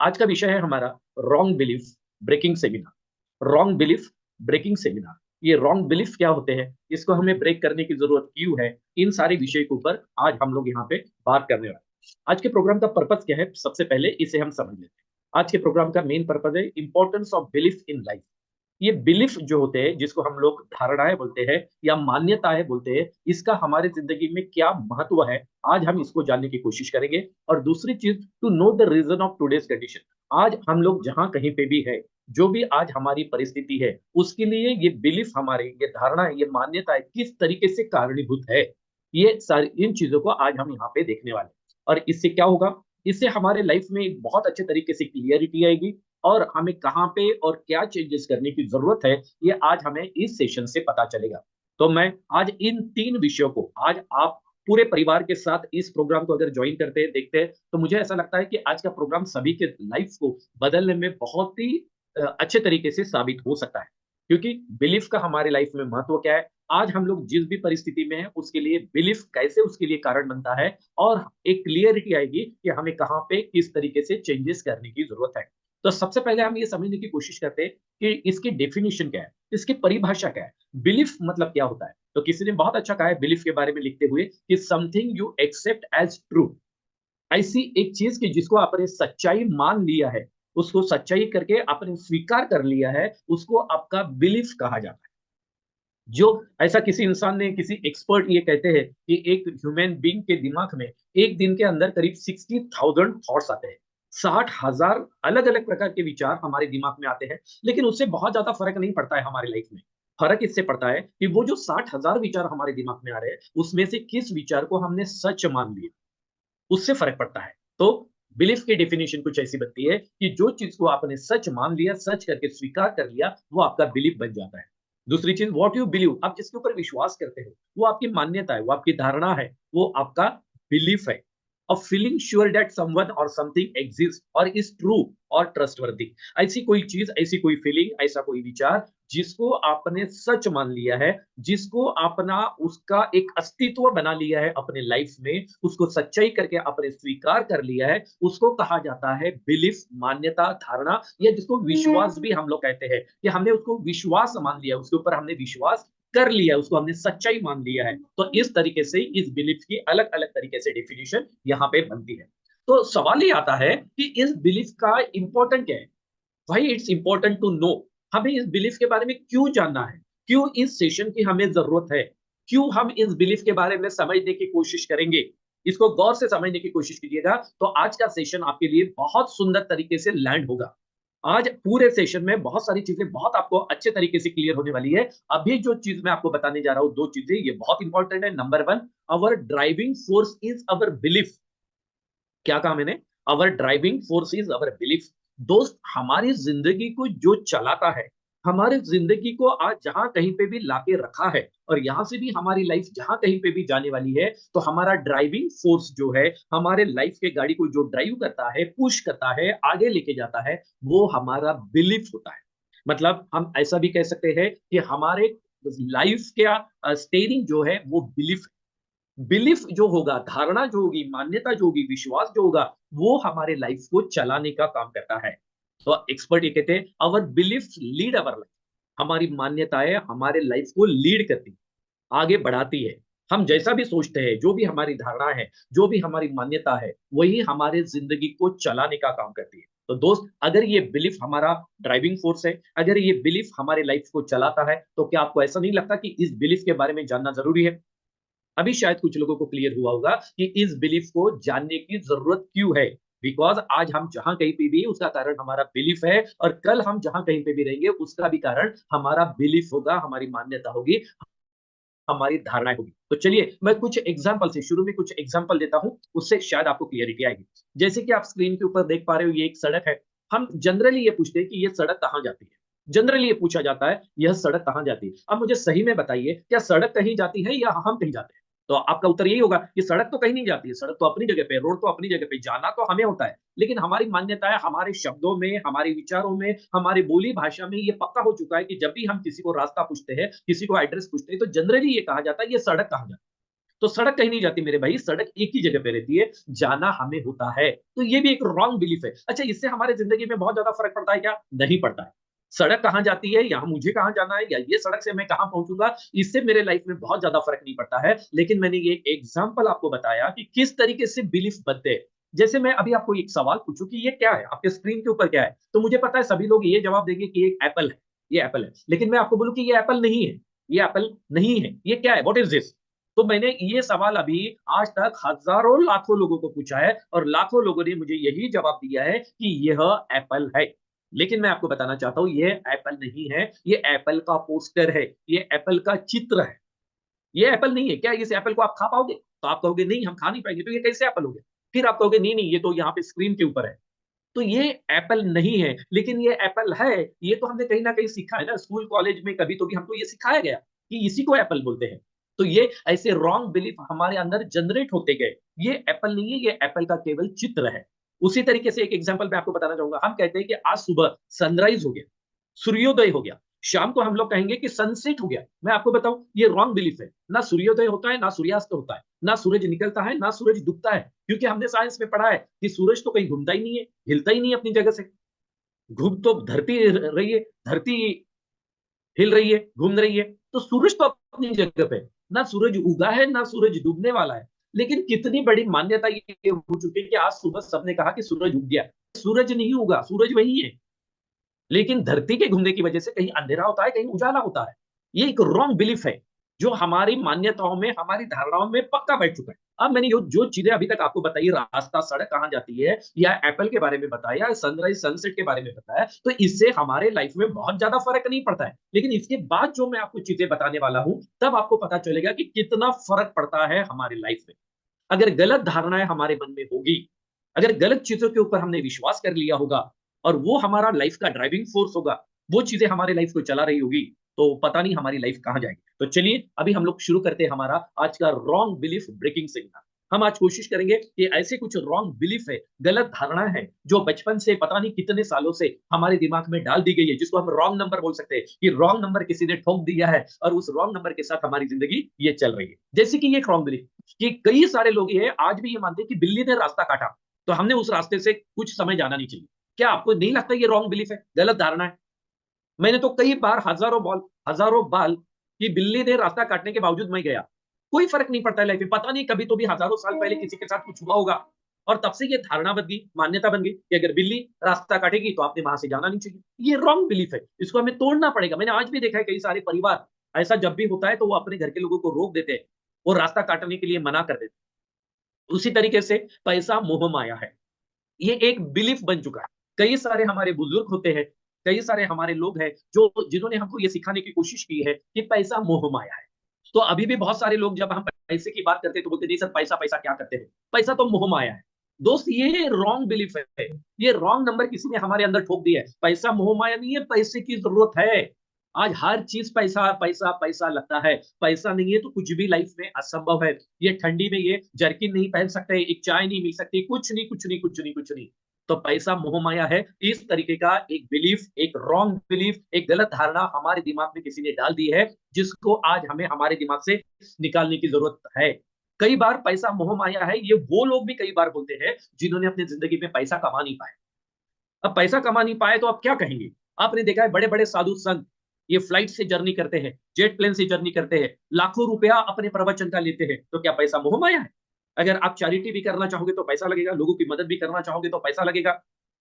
आज का विषय है हमारा wrong belief breaking seminar. Wrong belief breaking seminar. ये रॉन्ग बिलीफ क्या होते हैं, इसको हमें ब्रेक करने की जरूरत क्यों है, इन सारे विषय के ऊपर आज हम लोग यहाँ पे बात करने वाले हैं। आज के प्रोग्राम का पर्पस क्या है, सबसे पहले इसे हम समझ लेते हैं। आज के प्रोग्राम का मेन पर्पस है importance of belief in life. ये बिलीफ जो होते हैं, जिसको हम लोग धारणाएं बोलते हैं या मान्यताएं बोलते हैं, इसका हमारे जिंदगी में क्या महत्व है, आज हम इसको जानने की कोशिश करेंगे। और दूसरी चीज, to know the reason of today's condition. आज हम लोग जहां कहीं पे भी है, जो भी आज हमारी परिस्थिति है, उसके लिए ये बिलीफ, हमारे ये धारणा, ये मान्यताएं किस तरीके से कारणीभूत है, ये सारी इन चीजों को आज हम यहाँ पे देखने वाले हैं। और इससे क्या होगा, इससे हमारे लाइफ में एक बहुत अच्छे तरीके से क्लियरिटी आएगी और हमें कहाँ पे और क्या चेंजेस करने की जरूरत है, ये आज हमें इस सेशन से पता चलेगा। तो मैं आज इन तीन विषयों को, आज आप पूरे परिवार के साथ इस प्रोग्राम को अगर ज्वाइन करते हैं, देखते हैं, तो मुझे ऐसा लगता है कि आज का प्रोग्राम सभी के लाइफ को बदलने में बहुत ही अच्छे तरीके से साबित हो सकता है। क्योंकि बिलीफ का हमारे लाइफ में महत्व क्या है, आज हम लोग जिस भी परिस्थिति में है, उसके लिए बिलीफ कैसे उसके लिए कारण बनता है, और एक क्लियरिटी आएगी कि हमें कहाँ पे किस तरीके से चेंजेस करने की जरूरत है। तो सबसे पहले हम ये समझने की कोशिश करते हैं कि इसकी डेफिनेशन क्या है, इसकी परिभाषा क्या है, बिलीफ मतलब क्या होता है। तो किसी ने बहुत अच्छा कहा है बिलीफ के बारे में लिखते हुए कि something you accept as true. ऐसी एक चीज की जिसको आपने सच्चाई मान लिया है, उसको सच्चाई करके आपने स्वीकार कर लिया है, उसको आपका बिलीफ कहा जाता है। जो ऐसा किसी इंसान ने, किसी एक्सपर्ट ये कहते हैं कि एक ह्यूमन बीइंग के दिमाग में एक दिन के अंदर करीब 60,000 थॉट्स आते हैं। 60,000 अलग अलग प्रकार के विचार हमारे दिमाग में आते हैं, लेकिन उससे बहुत ज्यादा फर्क नहीं पड़ता है हमारे लाइफ में। फर्क इससे पड़ता है कि वो जो 60,000 विचार हमारे दिमाग में आ रहे हैं, उसमें से किस विचार को हमने सच मान लिया, उससे फर्क पड़ता है। तो बिलीफ की डेफिनेशन कुछ ऐसी बनती है कि जो चीज को आपने सच मान लिया, सच करके स्वीकार कर लिया, वो आपका बिलीफ बन जाता है। दूसरी चीज, व्हाट यू बिलीव, आप जिसके ऊपर विश्वास करते हो, वो आपकी मान्यता है, वो आपकी धारणा है, वो आपका बिलीफ है। Of feeling sure that someone और समथिंग एग्जिस्ट और इज ट्रू और ट्रस्टवर्दी। ऐसी कोई चीज, ऐसी कोई फीलिंग, ऐसा कोई विचार जिसको आपने सच मान लिया है, जिसको अपना उसका एक अस्तित्व बना लिया है अपने लाइफ में, उसको सच्चाई करके आपने स्वीकार कर लिया है, उसको कहा जाता है बिलीफ, मान्यता, धारणा, या जिसको विश्वास भी हम लोग कहते हैं कि हमने उसको विश्वास मान लिया, उसके ऊपर हमने विश्वास कर लिया, उसको हमने सच्चाई मान लिया है। तो इस तरीके से इस बिलीफ की अलग अलग तरीके से डेफिनेशन यहाँ पे बनती है। तो सवाल ये आता है कि इस बिलीफ का इंपॉर्टेंट क्या है, भाई इट्स इंपॉर्टेंट टू नो। हमें इस बिलीफ के बारे में क्यों जानना है, क्यों इस सेशन की हमें जरूरत है, क्यों हम इस बिलीफ के बारे में समझने की कोशिश करेंगे, इसको गौर से समझने की कोशिश कीजिएगा, तो आज का सेशन आपके लिए बहुत सुंदर तरीके से लैंड होगा। आज पूरे सेशन में बहुत सारी चीजें बहुत आपको अच्छे तरीके से क्लियर होने वाली है। अभी जो चीज मैं आपको बताने जा रहा हूं, दो चीजें ये बहुत इंपॉर्टेंट है। Number one, our driving force is our belief. क्या कहा मैंने, our driving force is our belief. दोस्त, हमारी जिंदगी को जो चलाता है, हमारे जिंदगी को आज जहां कहीं पे भी लाके रखा है, और यहां से भी हमारी लाइफ जहां कहीं पे भी जाने वाली है, तो हमारा ड्राइविंग फोर्स जो है, हमारे लाइफ के गाड़ी को जो ड्राइव करता है, पुश करता है, आगे लेके जाता है, वो हमारा बिलीफ होता है। मतलब हम ऐसा भी कह सकते हैं कि हमारे लाइफ का स्टेयरिंग जो है वो बिलीफ। बिलीफ जो होगा, धारणा जो होगी, मान्यता जो होगी, विश्वास जो होगा, वो हमारे लाइफ को चलाने का काम करता है। तो एक्सपर्ट ये कहते हैं अवर बिलीफ लीड अवर लाइफ। हमारी मान्यताएं हमारे लाइफ को लीड करती है, आगे बढ़ाती है। हम जैसा भी सोचते हैं, जो भी हमारी धारणा है, जो भी हमारी मान्यता है, वही हमारे जिंदगी को चलाने का काम करती है। तो दोस्त, अगर ये बिलीफ हमारा ड्राइविंग फोर्स है, अगर ये बिलीफ हमारे लाइफ को चलाता है, तो क्या आपको ऐसा नहीं लगता कि इस बिलीफ के बारे में जानना जरूरी है। अभी शायद कुछ लोगों को क्लियर हुआ होगा कि इस बिलीफ को जानने की जरूरत क्यों है। बिकॉज आज हम जहां कहीं पे भी, उसका कारण हमारा बिलीफ है, और कल हम जहां कहीं पे भी रहेंगे, उसका भी कारण हमारा बिलीफ होगा, हमारी मान्यता होगी, हमारी धारणा होगी। तो चलिए मैं कुछ एग्जाम्पल से, शुरू में कुछ एग्जाम्पल देता हूं, उससे शायद आपको क्लियरिटी आएगी। जैसे कि आप स्क्रीन के ऊपर देख पा रहे हो, ये एक सड़क है। हम जनरली ये पूछते हैं कि ये सड़क कहाँ जाती है। जनरली ये पूछा जाता है, यह सड़क कहाँ जाती है। अब मुझे सही में बताइए, क्या सड़क कहीं जाती है या हम कहीं जाते हैं। तो आपका उत्तर यही होगा कि सड़क तो कहीं नहीं जाती है, सड़क तो अपनी जगह पे, रोड तो अपनी जगह पे, जाना तो हमें होता है। लेकिन हमारी मान्यता है, हमारे शब्दों में, हमारे विचारों में, हमारी बोली भाषा में ये पक्का हो चुका है कि जब भी हम किसी को रास्ता पूछते हैं, किसी को एड्रेस पूछते हैं, तो जनरली ये कहा जाता है ये सड़क कहाँ जाती है। तो सड़क कहीं नहीं जाती मेरे भाई, सड़क एक ही जगह पे रहती है, जाना हमें होता है। तो ये भी एक रॉन्ग बिलीफ है। अच्छा, इससे हमारे जिंदगी में बहुत ज्यादा फर्क पड़ता है क्या? नहीं पड़ता है। सड़क कहाँ जाती है, यहाँ मुझे कहाँ जाना है, या ये सड़क से मैं कहाँ पहुंचूंगा, इससे मेरे लाइफ में बहुत ज्यादा फर्क नहीं पड़ता है। लेकिन मैंने ये एग्जाम्पल आपको बताया कि किस तरीके से बिलीफ बनते हैं। जैसे मैं अभी आपको एक सवाल पूछूं कि ये क्या है, आपके स्क्रीन के ऊपर क्या है, तो मुझे पता है सभी लोग ये जवाब देंगे कि ये एप्पल है, ये एप्पल है। लेकिन मैं आपको बोलूं कि ये एप्पल नहीं है, ये एप्पल नहीं है, ये क्या है, व्हाट इज दिस? तो मैंने ये सवाल अभी आज तक हजारों लाखों लोगों को पूछा है, और लाखों लोगों ने मुझे यही जवाब दिया है कि यह एप्पल है। लेकिन मैं आपको बताना चाहता हूं ये एप्पल नहीं है, ये एप्पल का पोस्टर है, ये एप्पल का चित्र है, ये एप्पल नहीं है। क्या इस एप्पल को आप खा पाओगे? तो आप कहोगे नहीं हम खा नहीं पाएंगे, तो ये कैसे एप्पल हो गया? फिर आप कहोगे नहीं नहीं, ये तो यहाँ पे स्क्रीन के ऊपर है। तो ये एप्पल नहीं है, लेकिन ये एप्पल है। ये तो हमने कहीं ना कहीं सीखा है ना, स्कूल कॉलेज में कभी तो भी हमको ये सिखाया गया कि इसी को एप्पल बोलते हैं। तो ये ऐसे रॉन्ग बिलीफ हमारे अंदर जनरेट होते गए। ये एप्पल नहीं है, ये एप्पल का केवल चित्र है। उसी तरीके से एक एग्जांपल मैं आपको बताना चाहूंगा। हम कहते हैं कि आज सुबह सनराइज हो गया, सूर्योदय हो गया। शाम को हम लोग कहेंगे कि सनसेट हो गया। मैं आपको बताऊं, ये रॉन्ग बिलीफ है। ना सूर्योदय होता है, ना सूर्यास्त होता है, ना सूरज निकलता है, ना सूरज डूबता है। क्योंकि हमने साइंस में पढ़ा है कि सूरज तो कहीं घूमता ही नहीं है, हिलता ही नहीं है अपनी जगह से। घूम तो धरती रही है, धरती हिल रही है, घूम रही है। तो सूरज तो अपनी जगह पे, ना सूरज उगा है, ना सूरज डूबने वाला है। लेकिन कितनी बड़ी मान्यता ये हो चुकी है कि आज सुबह सबने कहा कि सूरज उग गया। सूरज नहीं उगा, सूरज वही है। लेकिन धरती के घूमने की वजह से कहीं अंधेरा होता है, कहीं उजाला होता है। ये एक रॉन्ग बिलीफ है, जो हमारी मान्यताओं में, हमारी धारणाओं में पक्का बैठ चुका है। अब मैंने जो चीजें अभी तक आपको बताई, रास्ता सड़क कहाँ जाती है, या एप्पल के बारे में बताया, सनराइज सनसेट के बारे में बताया, तो इससे हमारे लाइफ में बहुत ज्यादा फर्क नहीं पड़ता है। लेकिन इसके बाद जो मैं आपको चीजें बताने वाला हूं, तब आपको पता चलेगा कि कितना फर्क पड़ता है हमारी लाइफ में। अगर गलत धारणाएं हमारे मन में होगी, अगर गलत चीजों के ऊपर हमने विश्वास कर लिया होगा, और वो हमारा लाइफ का ड्राइविंग फोर्स होगा, वो चीजें हमारे लाइफ को चला रही होगी, तो पता नहीं हमारी लाइफ कहाँ जाएगी। तो चलिए अभी हम लोग शुरू करते हैं हमारा आज का रॉन्ग बिलीफ ब्रेकिंग सेमिनार। हम आज कोशिश करेंगे कि ऐसे कुछ रॉन्ग बिलीफ है, गलत धारणा है, जो बचपन से पता नहीं कितने सालों से हमारे दिमाग में डाल दी गई है, जिसको हम रॉन्ग नंबर बोल सकते हैं कि रॉन्ग नंबर किसी ने ठोक दिया है, और उस रॉन्ग नंबर के साथ हमारी जिंदगी ये चल रही है। जैसे कि ये रॉन्ग बिलीफ कि कई सारे लोग ये आज भी ये मानते हैं कि बिल्ली ने रास्ता काटा, तो हमने उस रास्ते से कुछ समय जाना नहीं चाहिए। क्या आपको नहीं लगता ये रॉन्ग बिलीफ है, गलत धारणा है? मैंने तो कई बार हजारों बाल कि बिल्ली ने रास्ता काटने के बावजूद मैं गया, कोई फर्क नहीं पड़ता है लाइफ में। पता नहीं कभी तो भी हजारों साल पहले किसी के साथ कुछ हुआ होगा, और तब से ये धारणा बन गई, मान्यता बन गई कि अगर बिल्ली रास्ता काटेगी तो आपने वहां से जाना नहीं चाहिए। ये रॉन्ग बिलीफ है, इसको हमें तोड़ना पड़ेगा। मैंने आज भी देखा है कई सारे परिवार ऐसा जब भी होता है तो वो अपने घर के लोगों को रोक देते हैं, वो रास्ता काटने के लिए मना कर देते हैं। उसी तरीके से पैसा मोह माया है, ये एक बिलीफ बन चुका है। कई सारे हमारे बुजुर्ग होते हैं, कई सारे हमारे लोग हैं जो जिन्होंने हमको ये सिखाने की कोशिश की है कि पैसा मोह माया है। तो अभी भी बहुत सारे लोग जब हम पैसे की बात करते हैं तो बोलते नहीं सर, पैसा पैसा क्या करते हैं, पैसा तो मोह माया है। दोस्त, ये रॉन्ग बिलीफ है, ये रॉन्ग नंबर किसी ने हमारे अंदर ठोक दिया है। पैसा मोह माया नहीं है, पैसे की जरूरत है। आज हर चीज पैसा पैसा पैसा लगता है। पैसा नहीं है तो कुछ भी लाइफ में असंभव है। ये ठंडी में ये जर्किन नहीं पहन सकते, एक चाय नहीं मिल सकती, कुछ नहीं कुछ नहीं कुछ नहीं कुछ नहीं। तो पैसा मोह माया है। इस तरीके का एक बिलीफ, एक रॉन्ग बिलीफ, एक गलत धारणा हमारे दिमाग में किसी ने डाल दी है, जिसको आज हमें हमारे दिमाग से निकालने की जरूरत है। कई बार पैसा मोह माया है, ये वो लोग भी कई बार बोलते हैं जिन्होंने अपनी जिंदगी में पैसा कमा नहीं पाया। अब पैसा कमा नहीं पाए तो आप क्या कहेंगे? आपने देखा है बड़े बड़े साधु संत ये फ्लाइट से जर्नी करते हैं, जेट प्लेन से जर्नी करते हैं, लाखों रुपया अपने प्रवचन का लेते हैं। तो क्या पैसा मोह माया है? अगर आप चैरिटी भी करना चाहोगे तो पैसा लगेगा, लोगों की मदद भी करना चाहोगे तो पैसा लगेगा।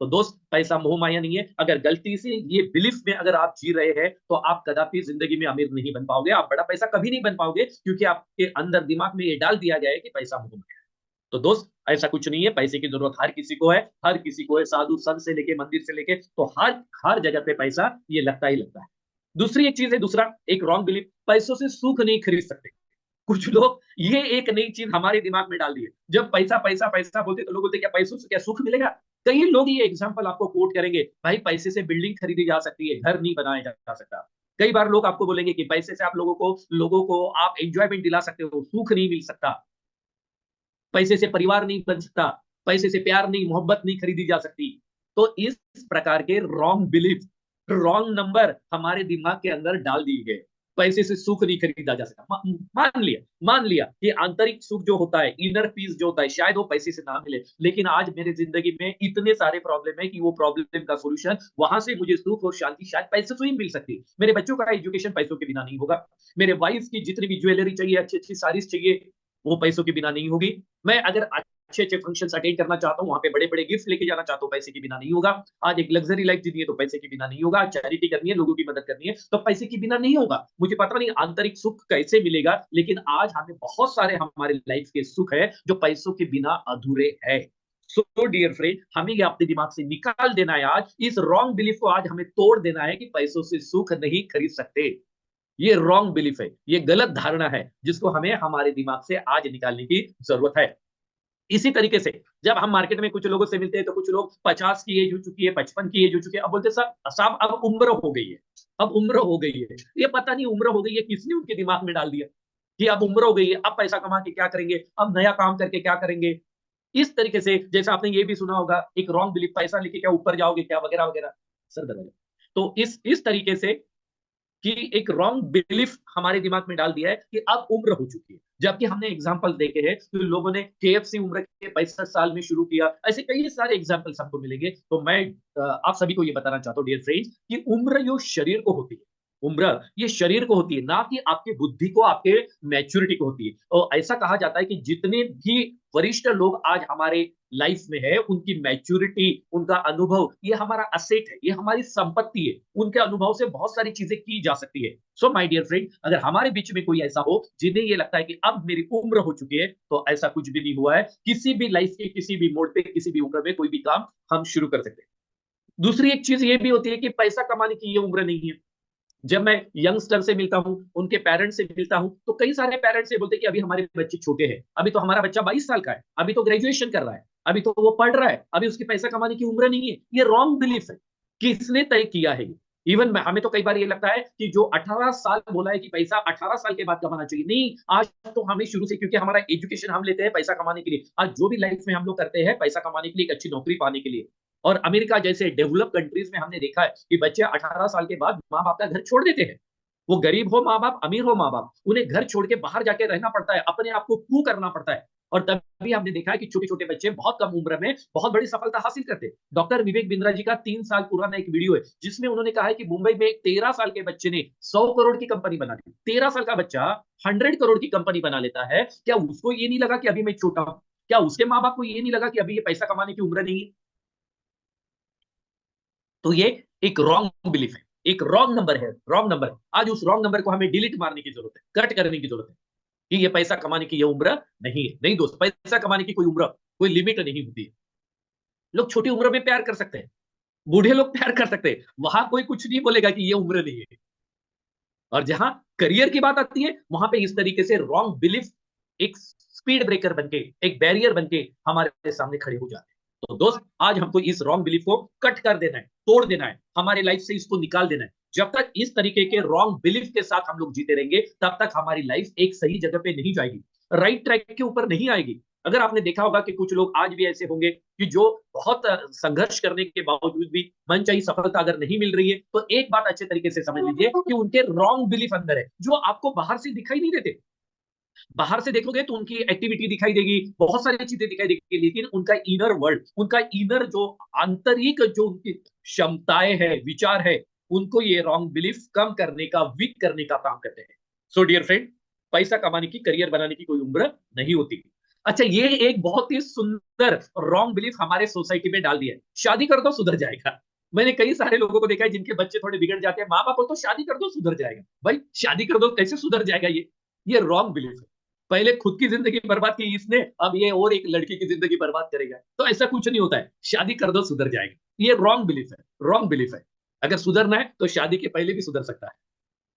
तो दोस्त, पैसा मोह माया नहीं है। अगर गलती से ये बिलीफ में अगर आप जी रहे हैं तो आप कदापि जिंदगी में अमीर नहीं बन पाओगे, आप बड़ा पैसा कभी नहीं बन पाओगे, क्योंकि आपके अंदर दिमाग में ये डाल दिया गया है कि पैसा मोह माया है। तो दोस्त, ऐसा कुछ नहीं है। पैसे की जरूरत हर किसी को है, हर किसी को है, साधु संत से लेके मंदिर से लेके, तो हर हर जगह पे पैसा ये लगता ही लगता है। दूसरी एक चीज है, दूसरा एक रॉन्ग बिलीफ, पैसों से सुख नहीं खरीद सकते। कुछ लोग ये एक नई चीज हमारे दिमाग में डाल दी है। जब पैसा पैसा पैसा बोलते तो लोग बोलते क्या पैसों से क्या सुख मिलेगा? कई लोग ये एग्जाम्पल आपको कोट करेंगे, भाई पैसे से बिल्डिंग खरीदी जा सकती है, घर नहीं बनाया जा सकता। कई बार लोग आपको बोलेंगे कि पैसे से आप लोगों को आप एंजॉयमेंट दिला सकते हो, सुख नहीं मिल सकता। पैसे से परिवार नहीं बन सकता, पैसे से प्यार नहीं, मोहब्बत नहीं खरीदी जा सकती। तो इस प्रकार के रॉन्ग बिलीफ, रॉन्ग नंबर हमारे दिमाग के अंदर डाल दिए गए। पैसे से सुख नहीं खरीदा जा सकता। मान लिया कि आंतरिक सुख जो होता है, इनर पीस जो होता है, शायद वो पैसे से ना मिले, लेकिन आज मेरे जिंदगी में इतने सारे प्रॉब्लम है कि वो प्रॉब्लम का सोल्यूशन, वहां से मुझे सुख और शांति शायद पैसे से ही मिल सकती है। मेरे बच्चों का एजुकेशन पैसों के बिना नहीं होगा, मेरे वाइफ की जितनी भी ज्वेलरी चाहिए, अच्छी अच्छी साड़ीज चाहिए, वो पैसों के बिना नहीं होगी। मैं अगर अच्छे अच्छे फंक्शन अटेंड करना चाहता हूँ, वहां पे बड़े बड़े गिफ्ट लेके जाना चाहता हूँ, पैसे के बिना नहीं होगा। आज एक लग्जरी लाइफ जीनी है तो पैसे के बिना नहीं होगा। चैरिटी करनी है, लोगों की मदद करनी है तो पैसे के बिना नहीं होगा। मुझे पता नहीं आंतरिक सुख कैसे मिलेगा, लेकिन आज हमें बहुत सारे हमारे लाइफ के सुख है जो पैसों के बिना अधूरे है। सो डियर फ्रेंड, हमें ये अपने दिमाग से निकाल देना है, आज इस रॉन्ग बिलीफ को आज हमें तोड़ देना है कि पैसों से सुख नहीं खरीद सकते। ये रॉन्ग बिलीफ है, ये गलत धारणा है, जिसको हमें हमारे दिमाग से आज निकालने की जरूरत है। इसी तरीके से जब हम मार्केट में कुछ लोगों से मिलते हैं तो कुछ लोग 50 की एज हो चुकी है, 55 की एज हो चुकी है, अब बोलते साहब अब उम्र हो गई है, अब उम्र हो गई है। ये पता नहीं उम्र हो गई है किसने उनके दिमाग में डाल दिया कि अब उम्र हो गई है, अब पैसा कमा के क्या करेंगे, अब नया काम करके क्या करेंगे। इस तरीके से जैसा आपने ये भी सुना होगा, एक रॉन्ग बिलीफ, पैसा लेके क्या ऊपर जाओगे क्या, वगैरह वगैरह। सर बताइए। तो इस तरीके से कि एक रॉन्ग बिलीफ हमारे दिमाग में डाल दिया है कि अब उम्र हो चुकी है, जबकि हमने एग्जांपल देखे हैं कि लोगों ने केएफसी उम्र के 65 साल में शुरू किया। ऐसे कई सारे एग्जांपल्स हमको मिलेंगे। तो मैं आप सभी को ये बताना चाहता हूँ डियर फ्रेंड्स कि उम्र जो शरीर को होती है, उम्र ये शरीर को होती है, ना कि आपके बुद्धि को, आपके मैच्योरिटी को होती है। और ऐसा कहा जाता है कि जितने भी वरिष्ठ लोग आज हमारे लाइफ में है, उनकी मैच्योरिटी, उनका अनुभव, ये हमारा असेट है, ये हमारी संपत्ति है। उनके अनुभव से बहुत सारी चीजें की जा सकती है। सो माय डियर फ्रेंड, अगर हमारे बीच में कोई ऐसा हो जिन्हें ये लगता है कि अब मेरी उम्र हो चुकी है, तो ऐसा कुछ भी नहीं हुआ है। किसी भी लाइफ के किसी भी मोड़ पे, किसी भी उम्र में कोई भी काम हम शुरू कर सकते हैं। दूसरी एक चीज ये भी होती है कि पैसा कमाने की ये उम्र नहीं है। जब मैं यंगस्टर से मिलता हूं, उनके पेरेंट्स से मिलता हूं, तो कई सारे पेरेंट्स से बोलते हैं कि अभी हमारे बच्चे छोटे हैं, अभी तो हमारा बच्चा 22 साल का है, अभी तो ग्रेजुएशन कर रहा है, अभी तो वो पढ़ रहा है, अभी उसकी पैसा कमाने की उम्र नहीं है। ये रॉन्ग बिलीफ है। किसने तय किया है? इवन हमें तो कई बार ये लगता है कि जो 18 साल बोला है कि पैसा 18 साल के बाद कमाना चाहिए, नहीं, आज तो हमें शुरू से, क्योंकि हमारा एजुकेशन हम लेते हैं पैसा कमाने के लिए। आज जो भी लाइफ में हम लोग करते हैं पैसा कमाने के लिए, एक अच्छी नौकरी पाने के लिए। और अमेरिका जैसे डेवलप कंट्रीज में हमने देखा है कि बच्चे 18 साल के बाद माँ बाप का घर छोड़ देते हैं। वो गरीब हो माँ बाप, अमीर हो माँ बाप, उन्हें घर छोड़ के बाहर जाके रहना पड़ता है, अपने आप को प्रूव करना पड़ता है। और तभी हमने देखा है कि छोटे छोटे बच्चे बहुत कम उम्र में बहुत बड़ी सफलता हासिल करते हैं। डॉक्टर विवेक बिंद्रा जी का 3 साल पुराना एक वीडियो है, जिसमें उन्होंने कहा है कि मुंबई में एक 13 साल के बच्चे ने 100 करोड़ की कंपनी बना दी। 13 साल का बच्चा 100 करोड़ की कंपनी बना लेता है। क्या उसको ये नहीं लगा कि अभी मैं छोटा हूं? क्या उसके माँ बाप को ये नहीं लगा कि अभी ये पैसा कमाने की उम्र नहीं है? तो ये एक रॉन्ग बिलीफ है, एक रॉन्ग नंबर है, रॉन्ग नंबर। आज उस रॉन्ग नंबर को हमें डिलीट मारने की जरूरत है, कट करने की जरूरत है कि ये पैसा कमाने की ये उम्र नहीं है। नहीं दोस्त, पैसा कमाने की कोई उम्र, कोई लिमिट नहीं होती है। लोग छोटी उम्र में प्यार कर सकते हैं, बूढ़े लोग प्यार कर सकते हैं, वहां कोई कुछ नहीं बोलेगा कि ये उम्र नहीं है। और जहां करियर की बात आती है, वहां पे इस तरीके से रॉन्ग बिलीफ एक स्पीड ब्रेकर बनके, एक बैरियर बनके हमारे सामने खड़े हो जाते हैं। तो दोस्त, आज हमको इस रॉन्ग बिलीफ को कट कर देना है, तोड़ देना है, हमारी लाइफ से इसको निकाल देना है। जब तक इस तरीके के रॉन्ग बिलीफ के साथ हम लोग जीते रहेंगे, तब तक हमारी लाइफ एक सही जगह पे नहीं जाएगी, राइट ट्रैक के ऊपर नहीं आएगी। अगर आपने देखा होगा कि कुछ लोग आज भी ऐसे होंगे कि जो बहुत संघर्ष करने के बावजूद भी मनचाही सफलता अगर नहीं मिल रही है, तो एक बात अच्छे तरीके से समझ लीजिए कि उनके रॉन्ग बिलीफ अंदर है, जो आपको बाहर से दिखाई नहीं देते। बाहर से देखोगे तो उनकी एक्टिविटी दिखाई देगी, बहुत सारी चीजें दिखाई देगी, लेकिन उनका इनर वर्ल्ड, उनका इनर जो आंतरिक जो उनकी क्षमताएं है, विचार है, उनको ये रॉन्ग बिलीफ कम करने का, वीक करने का काम करते हैं। सो डियर फ्रेंड, पैसा कमाने की, करियर बनाने की कोई उम्र नहीं होती। अच्छा, ये एक बहुत ही सुंदर रॉन्ग बिलीफ हमारे सोसाइटी में डाल दिया है, शादी कर दो सुधर जाएगा। मैंने कई सारे लोगों को देखा है जिनके बच्चे थोड़े बिगड़ जाते हैं, माँ बाप बोलते शादी कर दो सुधर जाएगा। भाई शादी कर दो, कैसे सुधर जाएगा? ये रॉन्ग बिलीफ है। पहले खुद की जिंदगी बर्बाद की इसने, अब ये और एक लड़की की जिंदगी बर्बाद करेगा। तो ऐसा कुछ नहीं होता है, शादी कर दो सुधर जाएगा। ये रॉन्ग बिलीफ है, रॉन्ग बिलीफ है। अगर सुधरना है तो शादी के पहले भी सुधर सकता है।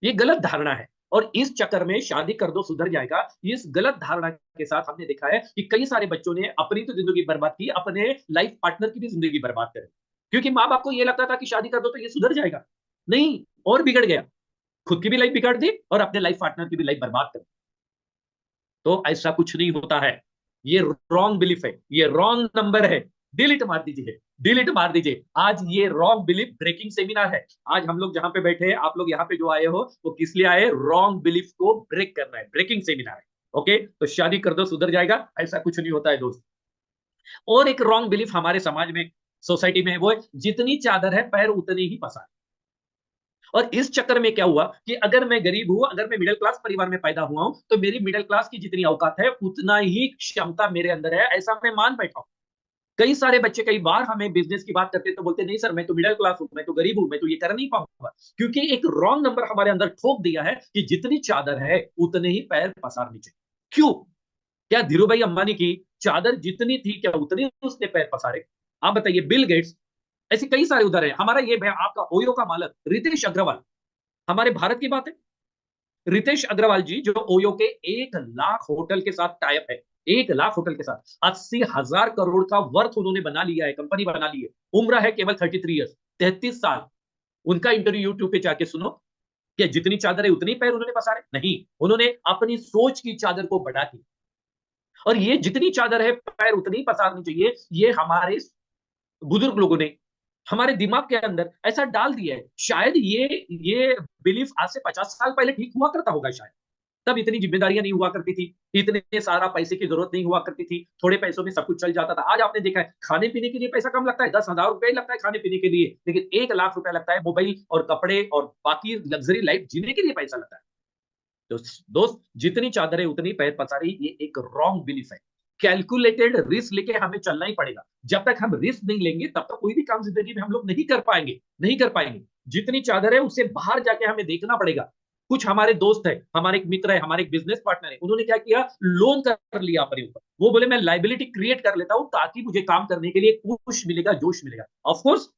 ये गलत धारणा है। और इस चक्कर में शादी कर दो सुधर जाएगा, इस गलत धारणा के साथ हमने देखा है कि कई सारे बच्चों ने अपनी तो जिंदगी बर्बाद की, अपने लाइफ पार्टनर की भी जिंदगी बर्बाद करी, क्योंकि माँ बाप को यह लगता था कि शादी कर दो तो ये सुधर जाएगा। नहीं, और बिगड़ गया, खुद की भी लाइफ बिगाड़ दी और अपने लाइफ पार्टनर की भी लाइफ बर्बाद कर दी। तो ऐसा कुछ नहीं होता है। ये रॉन्ग बिलीफ है, ये रॉन्ग नंबर है, डिलीट मार दीजिए, डिलीट मार दीजिए। आज ये रॉन्ग बिलीफ ब्रेकिंग सेमिनार है। आज हम लोग जहां पे बैठे हैं, आप लोग यहाँ पे जो आए हो, वो किस लिए आए? रॉन्ग बिलीफ को ब्रेक करना है, ब्रेकिंग सेमिनार है। ओके, तो शादी कर दो सुधर जाएगा, ऐसा कुछ नहीं होता है दोस्त। और एक रॉन्ग बिलीफ हमारे समाज में, सोसाइटी में, वो है जितनी चादर है पैर उतनी ही पसार। और इस चक्कर में क्या हुआ कि अगर मैं गरीब हूं, अगर मैं मिडिल क्लास परिवार में पैदा हुआ हूं, तो मेरी मिडिल क्लास की जितनी औकात है उतना ही क्षमता मेरे अंदर है, ऐसा मैं मान बैठा हूं। कई सारे बच्चे कई बार हमें बिजनेस की बात करते हैं तो बोलते नहीं सर, मैं तो मिडिल क्लास हूं, मैं तो गरीब हूं, मैं तो ये कर नहीं पाऊंगा। क्योंकि एक रॉन्ग नंबर हमारे अंदर ठोक दिया है कि जितनी चादर है उतने ही पैर पसारनी चाहिए। क्यों? क्या धीरू भाई अंबानी की चादर जितनी थी, क्या उतनी उसने पैर पसारे? आप बताइए। बिल गेट्स, ऐसे कई सारे उदाहरण हैं। हमारा ये आपका ओयो का मालक रितेश अग्रवाल, हमारे भारत की बात है। रितेश अग्रवाल जी जो ओयो के 1 लाख होटल के साथ टाइप है, 1 लाख होटल के साथ 80,000 करोड़ का वर्थ उन्होंने बना लिया है, कंपनी बना ली है। उम्र है केवल 33 ईयर्स, 33 साल। उनका इंटरव्यू यूट्यूब पे जाके सुनो। क्या जितनी चादर है उतनी पैर उन्होंने पसारे? नहीं, उन्होंने अपनी सोच की चादर को बढ़ा दी। और ये जितनी चादर है पैर उतनी पसारनी चाहिए, ये हमारे बुजुर्ग लोगों ने हमारे दिमाग के अंदर ऐसा डाल दिया है। शायद ये बिलीफ आज से 50 साल पहले ठीक हुआ करता होगा शायद। तब इतनी जिम्मेदारियां नहीं हुआ करती थी, इतने सारा पैसे की जरूरत नहीं हुआ करती थी, थोड़े पैसों में सब कुछ चल जाता था। आज आपने देखा है खाने पीने के लिए पैसा कम लगता है, 10,000 रुपए लगता है खाने पीने के लिए, लेकिन 1 लाख रुपया लगता है मोबाइल और कपड़े और बाकी लग्जरी लाइफ जीने के लिए पैसा लगता है। तो दोस्त, जितनी चादर है उतनी पैर पसारी, ये एक रॉन्ग बिलीफ है। कैलकुलेटेड रिस्क लेके हमें चलना ही पड़ेगा। जब तक हम रिस्क नहीं लेंगे तब तक कोई भी काम जिंदगी में हम लोग नहीं कर पाएंगे, नहीं कर पाएंगे। जितनी चादर है उससे बाहर जाके हमें देखना पड़ेगा। कुछ हमारे दोस्त है, हमारे एक मित्र है, हमारे एक बिजनेस पार्टनर है, उन्होंने क्या किया, लोन कर लिया अपने ऊपर। वो बोले मैं लाइबिलिटी क्रिएट कर लेता हूं ताकि मुझे काम करने के लिए पुश मिलेगा, जोश मिलेगा। ऑफकोर्स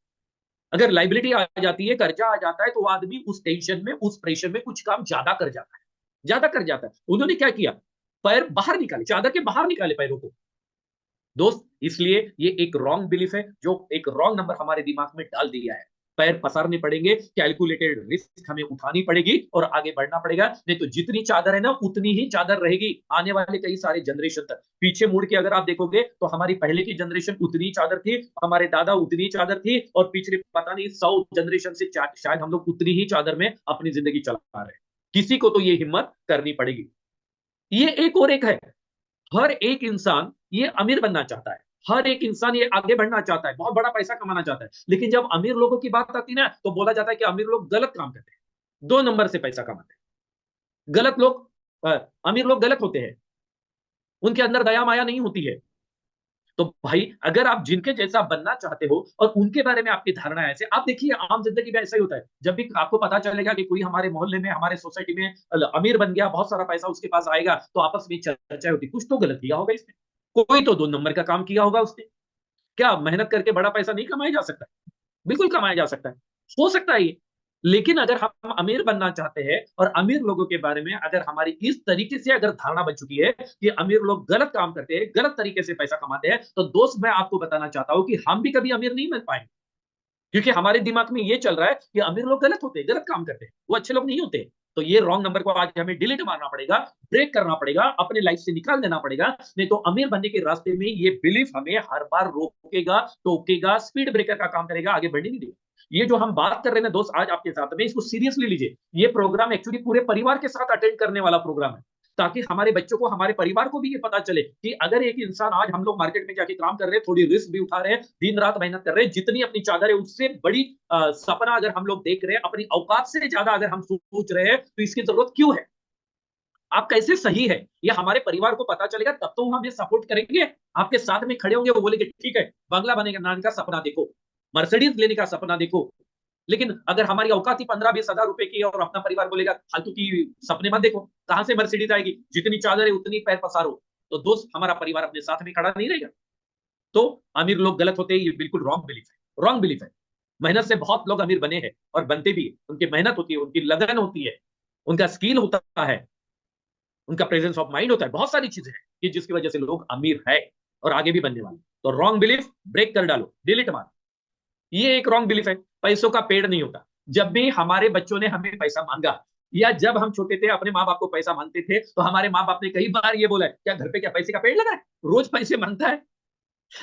अगर लाइबिलिटी आ जाती है, कर्जा आ जाता है, तो आदमी उस टेंशन में, उस प्रेशर में कुछ काम ज्यादा कर जाता है, ज्यादा कर जाता है। उन्होंने क्या किया, पैर बाहर निकाले, चादर के बाहर निकाले पैरों को। दोस्त, इसलिए ये एक रॉन्ग बिलीफ है, जो एक रॉन्ग नंबर हमारे दिमाग में डाल दिया है। पैर पसारने पड़ेंगे, कैलकुलेटेड रिस्क हमें उठानी पड़ेगी और आगे बढ़ना पड़ेगा। नहीं तो जितनी चादर है ना उतनी ही चादर रहेगी आने वाले कई सारे जनरेशन तक। पीछे मुड़ के अगर आप देखोगे तो हमारी पहले की जनरेशन उतनी चादर थी, हमारे दादा उतनी चादर थी, और पिछले पता नहीं 100 जनरेशन से शायद हम लोग उतनी ही चादर में अपनी जिंदगी चला रहे हैं। किसी को तो ये हिम्मत करनी पड़ेगी। ये एक और एक है, हर एक इंसान ये अमीर बनना चाहता है, हर एक इंसान ये आगे बढ़ना चाहता है, बहुत बड़ा पैसा कमाना चाहता है। लेकिन जब अमीर लोगों की बात आती है ना, तो बोला जाता है कि अमीर लोग गलत काम करते हैं, 2 नंबर से पैसा कमाते हैं। गलत लोग, अमीर लोग गलत होते हैं, उनके अंदर दया माया नहीं होती है। तो भाई अगर आप जिनके जैसा बनना चाहते हो और उनके बारे में आपकी धारणा है ऐसे, आप देखिए आम जिंदगी में ऐसा ही होता है। जब भी आपको पता चलेगा कि कोई हमारे मोहल्ले में, हमारे सोसाइटी में अमीर बन गया, बहुत सारा पैसा उसके पास आएगा, तो आपस में चर्चा होती, कुछ तो गलत किया होगा इसने, कोई तो 2 नंबर का काम किया होगा उसने। क्या मेहनत करके बड़ा पैसा नहीं कमाया जा सकता? बिल्कुल कमाया जा सकता है, हो सकता है ये। लेकिन अगर हम अमीर बनना चाहते हैं और अमीर लोगों के बारे में अगर हमारी इस तरीके से अगर धारणा बन चुकी है कि अमीर लोग गलत काम करते हैं, गलत तरीके से पैसा कमाते हैं, तो दोस्त मैं आपको बताना चाहता हूं कि हम भी कभी अमीर नहीं बन पाएंगे। क्योंकि हमारे दिमाग में ये चल रहा है कि अमीर लोग गलत होते हैं, गलत काम करते हैं, वो अच्छे लोग नहीं होते। तो ये रॉन्ग नंबर को आज हमें डिलीट मारना पड़ेगा, ब्रेक करना पड़ेगा, अपने लाइफ से निकाल देना पड़ेगा। नहीं तो अमीर बनने के रास्ते में ये बिलीफ हमें हर बार रोकेगा, टोकेगा, स्पीड ब्रेकर का काम करेगा, आगे बढ़ने नहीं देगा। ये जो हम बात कर रहे हैं दोस्त आज आपके साथ में, इसको सीरियसली लीजिए। ये प्रोग्राम एक्चुअली पूरे परिवार के साथ अटेंड करने वाला प्रोग्राम है, ताकि हमारे बच्चों को, हमारे परिवार को भी ये पता चले कि अगर एक इंसान, आज हम लोग मार्केट में जाके काम कर रहे हैं, थोड़ी रिस्क भी उठा रहे हैं, दिन रात मेहनत कर रहे हैं, जितनी अपनी चादर है उससे बड़ी सपना अगर हम लोग देख रहे हैं, अपनी औकात से ज्यादा अगर हम सोच रहे हैं, तो इसकी जरूरत क्यों है? आप कैसे सही है, ये हमारे परिवार को पता चलेगा, तब तो हमें सपोर्ट करेंगे, आपके साथ में खड़े होंगे, वो बोलेंगे ठीक है, बंगला बनेगा का सपना देखो, मर्सिडीज लेने का सपना देखो। लेकिन अगर हमारी औकात ही 15-20 हजार रुपए की और अपना परिवार बोलेगा फालतू की सपने मत देखो, कहां से मर्सिडीज आएगी, जितनी चादर है उतनी पैर पसारो, तो दोस्त हमारा परिवार अपने साथ में खड़ा नहीं रहेगा। तो अमीर लोग गलत होते हैं, ये बिल्कुल रॉन्ग बिलीफ है, रॉन्ग बिलीफ है। मेहनत से बहुत लोग अमीर बने हैं और बनते भी है, उनकी मेहनत होती है, उनकी लगन होती है, उनका स्किल होता है, उनका प्रेजेंस ऑफ माइंड होता है, बहुत सारी चीजें हैं कि जिसकी वजह से लोग अमीर है और आगे भी बनने वाले। तो रॉन्ग बिलीफ ब्रेक कर डालो, डिलीट मार। ये एक रॉन्ग बिलीफ है, पैसों का पेड़ नहीं होता। जब भी हमारे बच्चों ने हमें पैसा मांगा, या जब हम छोटे थे अपने माँ बाप को पैसा मांगते थे, तो हमारे माँ बाप ने कई बार ये बोला है, क्या घर पे क्या पैसे का पेड़ लगा है, रोज पैसे मांगता है?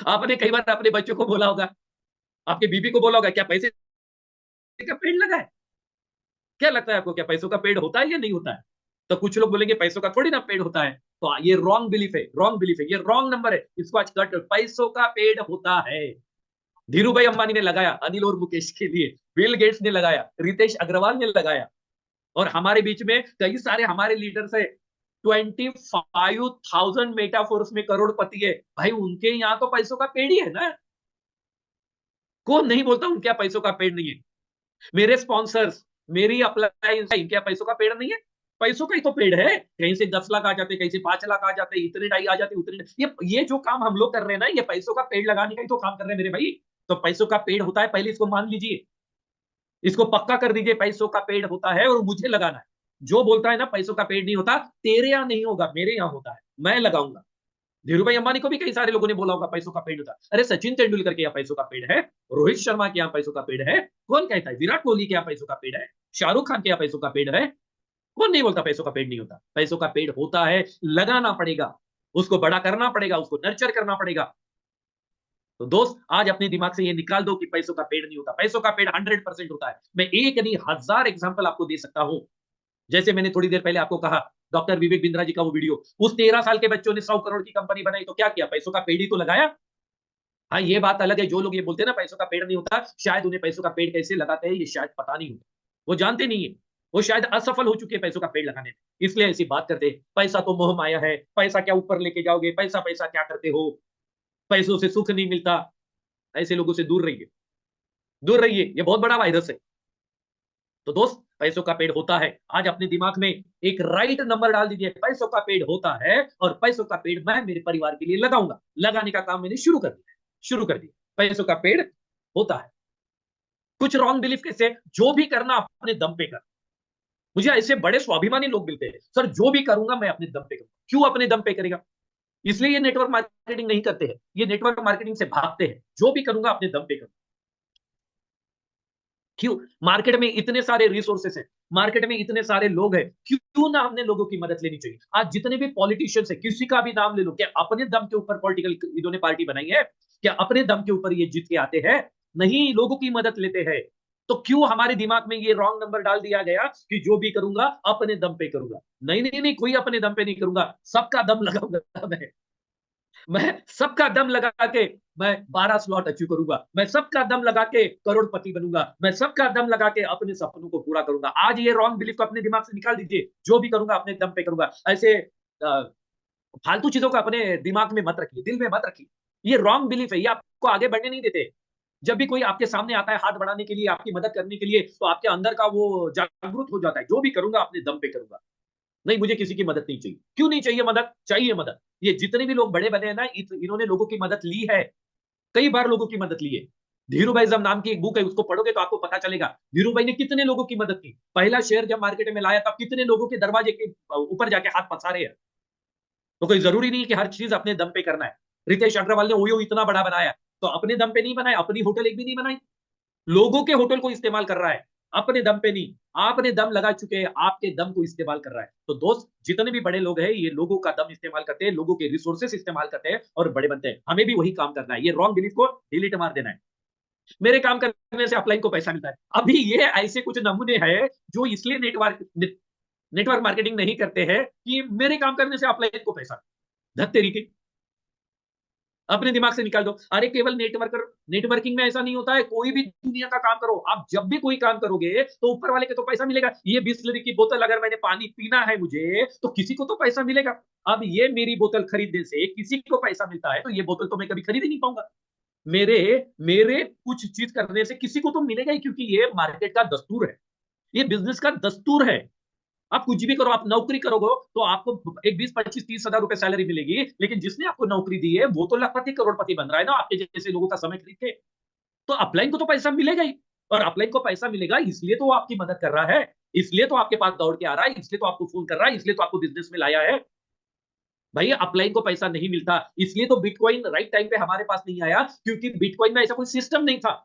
आपने कई बार अपने बच्चों को बोला होगा, आपके बीबी को बोला होगा क्या पैसे का पेड़ लगा है? क्या लगता है आपको, क्या पैसों का पेड़ होता है या नहीं होता है? तो कुछ लोग बोलेंगे पैसों का थोड़ी ना पेड़ होता है। तो ये रॉन्ग बिलीफ है, रॉन्ग बिलीफ है, ये रॉन्ग नंबर है, इसको आज कट। पैसों का पेड़ होता है। धीरू भाई अंबानी ने लगाया अनिल और मुकेश के लिए, बिल गेट्स ने लगाया, रितेश अग्रवाल ने लगाया, और हमारे बीच में कई सारे हमारे लीडर्स है। 25,000 मेटाफोर्स में करोड़पति है भाई, उनके यहाँ तो पैसों का पेड़ ही है ना। कौन नहीं बोलता उनके यहाँ पैसों का पेड़ नहीं है? मेरे स्पॉन्सर्स, मेरी अप्लायंस, इनके यहाँ पैसों का पेड़ नहीं है? पैसों का ही तो पेड़ है। कहीं से 10 लाख आ जाते, कहीं से 5 लाख आ जाते, इतने डाई आ जाते, उतने। ये जो काम हम लोग कर रहे हैं ना, ये पैसों का पेड़ लगाने का ही तो काम कर रहे हैं मेरे भाई। तो पैसों का पेड़ होता है, पहले इसको मान लीजिए, इसको पक्का कर दीजिए, पैसों का पेड़ होता है और मुझे लगाना है। जो बोलता है ना पैसों का पेड़ नहीं होता, तेरे यहाँ नहीं होगा, मेरे यहाँ होता है, मैं लगाऊंगा। धीरू भाई अंबानी को भी कई सारे लोगों ने बोला होगा पैसों का पेड़ होता है। अरे सचिन तेंदुलकर के यहाँ पैसों का पेड़ है, रोहित शर्मा के यहाँ पैसों का पेड़ है, कौन कहता है? विराट कोहली के यहाँ पैसों का पेड़ है, शाहरुख खान के यहाँ पैसों का पेड़ है। कौन नहीं बोलता पैसों का पेड़ नहीं होता? पैसों का पेड़ होता है, लगाना पड़ेगा, उसको बड़ा करना पड़ेगा, उसको नर्चर करना पड़ेगा। तो दोस्त आज अपने दिमाग से ये निकाल दो कि पैसों का पेड़ नहीं होता। पैसों का पेड़ 100% होता है। मैं एक नहीं 1000 एग्जाम्पल आपको दे सकता हूं। जैसे मैंने थोड़ी देर पहले आपको कहा, डॉक्टर विवेक बिंद्रा जी का वो वीडियो, उस 13 साल के बच्चों ने 100 करोड़ की कंपनी बनाई, तो क्या किया? पैसों का पेड़ ही तो लगाया। हाँ ये बात अलग है, जो लोग ये बोलते हैं ना पैसों का पेड़ नहीं होता, शायद उन्हें पैसों का पेड़ कैसे लगाते हैं ये शायद पता नहीं होता, वो जानते नहीं है, वो शायद असफल हो चुके हैं पैसों का पेड़ लगाने में, इसलिए ऐसी बात करते हैं। पैसा तो मोह माया है, पैसा क्या ऊपर लेके जाओगे, पैसा पैसा क्या करते हो, पैसों से सुख नहीं मिलता। ऐसे लोगों से दूर रहिए, दूर रहिए, ये बहुत बड़ा वायरस है। तो दोस्त पैसों का पेड़ होता है, आज अपने दिमाग में एक राइट नंबर डाल दीजिए, पैसों का पेड़ होता है, और पैसों का पेड़ मैं मेरे परिवार के लिए लगाऊंगा। लगाने का काम मैंने शुरू कर दिया, शुरू कर दिया। पैसों का पेड़ होता है। कुछ रॉन्ग बिलीफ कैसे? जो भी करना अपने दम पे कर। मुझे ऐसे बड़े स्वाभिमानी लोग मिलते हैं, सर जो भी करूंगा मैं अपने दम पे करूंगा। क्यों अपने दम पे करेगा? इसलिए ये नेटवर्क मार्केटिंग नहीं करते हैं, ये नेटवर्क मार्केटिंग से भागते हैं। जो भी करूंगा अपने दम पे करूंगा। क्यों? मार्केट में इतने सारे रिसोर्सेस हैं, मार्केट में इतने सारे लोग हैं, क्यों ना हमने लोगों की मदद लेनी चाहिए? आज जितने भी पॉलिटिशियंस है, किसी का भी नाम ले लो, क्या अपने दम के ऊपर पॉलिटिकल इन्होंने पार्टी बनाई है? क्या अपने दम के ऊपर ये जीत के आते हैं? नहीं, लोगों की मदद लेते हैं। तो क्यों हमारे दिमाग में ये रॉन्ग नंबर डाल दिया गया कि जो भी करूंगा अपने दम पे करूंगा? नहीं नहीं नहीं, कोई अपने दम पे नहीं करूंगा, सबका दम लगाऊंगा मैं सबका दम लगा के मैं 12 स्लॉट अचीव करूंगा, मैं सबका दम लगा के करोड़पति बनूंगा, मैं सबका दम लगा के अपने सपनों को पूरा करूंगा। आज ये रॉन्ग बिलीफ को अपने दिमाग से निकाल दीजिए, जो भी करूंगा अपने दम पे करूंगा। ऐसे फालतू चीजों को अपने दिमाग में मत रखिए, दिल में मत रखिए। ये रॉन्ग बिलीफ है, ये आपको आगे बढ़ने नहीं देते। जब भी कोई आपके सामने आता है हाथ बढ़ाने के लिए, आपकी मदद करने के लिए, तो आपके अंदर का वो जागरूक हो जाता है, जो भी करूंगा अपने दम पे करूंगा। नहीं, मुझे किसी की मदद नहीं चाहिए। क्यों नहीं चाहिए मदद? चाहिए मदद। ये जितने भी लोग बड़े बने हैं ना, इन्होंने लोगों की मदद ली है, कई बार लोगों की मदद ली है। धीरू भाई जब नाम की एक बुक है, उसको पढ़ोगे तो आपको पता चलेगा धीरू भाई ने कितने लोगों की मदद की। पहला शेयर जब मार्केट में लाया तब कितने लोगों के दरवाजे के ऊपर जाके हाथ पसारे हैं। तो कोई जरूरी नहीं कि हर चीज अपने दम पे करना है। रितेश अग्रवाल ने ओयो इतना बड़ा बनाया, तो अपने दम पे नहीं बनाया, अपनी होटल एक भी नहीं बनाई, लोगों के होटल को इस्तेमाल कर रहा है, अपने दम पे नहीं। आपने दम लगा चुके हैं, आपके दम को इस्तेमाल कर रहा है। तो दोस्त जितने भी बड़े लोग हैं, ये लोगों का दम इस्तेमाल करते हैं, लोगों के रिसोर्सेस इस्तेमाल करते हैं और बड़े बनते हैं। हमें भी वही काम करना है, ये रॉन्ग बिलीफ को डिलीट मार देना है। मेरे काम करने से अपलाइन को पैसा मिलता है। अभी ये ऐसे कुछ नमूने हैं जो इसलिए नेटवर्क मार्केटिंग नहीं करते हैं कि मेरे काम करने से अपलाइन को पैसा। धत तरीके, अपने दिमाग से निकाल दो। अरे केवल नेटवर्किंग में ऐसा नहीं होता है, कोई भी दुनिया का काम करो आप, जब भी कोई काम करोगे तो ऊपर वाले के तो पैसा मिलेगा। ये बिस्लरी की बोतल अगर मैंने पानी पीना है मुझे, तो किसी को तो पैसा मिलेगा। अब ये मेरी बोतल खरीदने से किसी को पैसा मिलता है, तो ये बोतल तो मैं कभी खरीद ही नहीं पाऊंगा। मेरे मेरे कुछ चीज करने से किसी को तो मिलेगा ही, क्योंकि ये मार्केट का दस्तूर है, ये बिजनेस का दस्तूर है। आप कुछ भी करो, आप नौकरी करोगे तो आपको एक 20, 25, 30 हजार रुपए सैलरी मिलेगी, लेकिन जिसने आपको नौकरी दी है वो तो लाखपति करोड़पति बन रहा है ना, आपके जैसे लोगों का समय खरीद के। तो अपलाइन को तो पैसा मिलेगा ही, और अपलाइन को पैसा मिलेगा इसलिए तो वो आपकी मदद कर रहा है, इसलिए तो आपके पास दौड़ के आ रहा है, इसलिए तो आपको फोन कर रहा है, इसलिए तो आपको बिजनेस में लाया है। भाई अपलाइन को पैसा नहीं मिलता, इसलिए तो बिटकॉइन राइट टाइम पे हमारे पास नहीं आया, क्योंकि बिटकॉइन में ऐसा कोई सिस्टम नहीं था।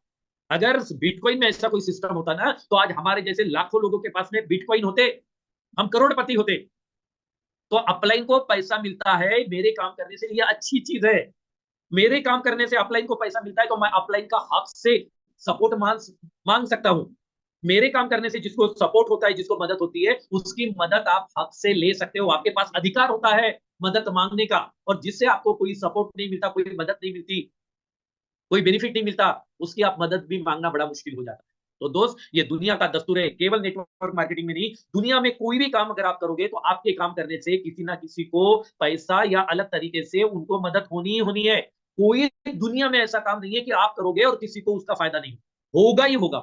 अगर बिटकॉइन में ऐसा कोई सिस्टम होता ना, तो आज हमारे जैसे लाखों लोगों के पास में बिटकॉइन होते, हम करोड़पति होते। तो अपलाइन को पैसा मिलता है मेरे काम करने से, ये अच्छी चीज है। मेरे काम करने से अपलाइन को पैसा मिलता है तो मैं अपलाइन का हक से सपोर्ट मांग सकता हूं। मेरे काम करने से जिसको सपोर्ट होता है, जिसको मदद होती है, उसकी मदद आप हक से ले सकते हो। आपके पास अधिकार होता है मदद मांगने का। और जिससे आपको कोई सपोर्ट नहीं मिलता, कोई मदद नहीं मिलती, कोई बेनिफिट नहीं मिलता, उसकी आप मदद भी मांगना बड़ा मुश्किल हो जाता है। तो दोस्त, ये दुनिया का दस्तूर है, केवल नेटवर्क मार्केटिंग में नहीं, दुनिया में कोई भी काम अगर आप करोगे तो आपके काम करने से किसी ना किसी को पैसा या अलग तरीके से उनको मदद होनी ही होनी है। कोई दुनिया में ऐसा काम नहीं है कि आप करोगे और किसी को उसका फायदा नहीं होगा ही होगा।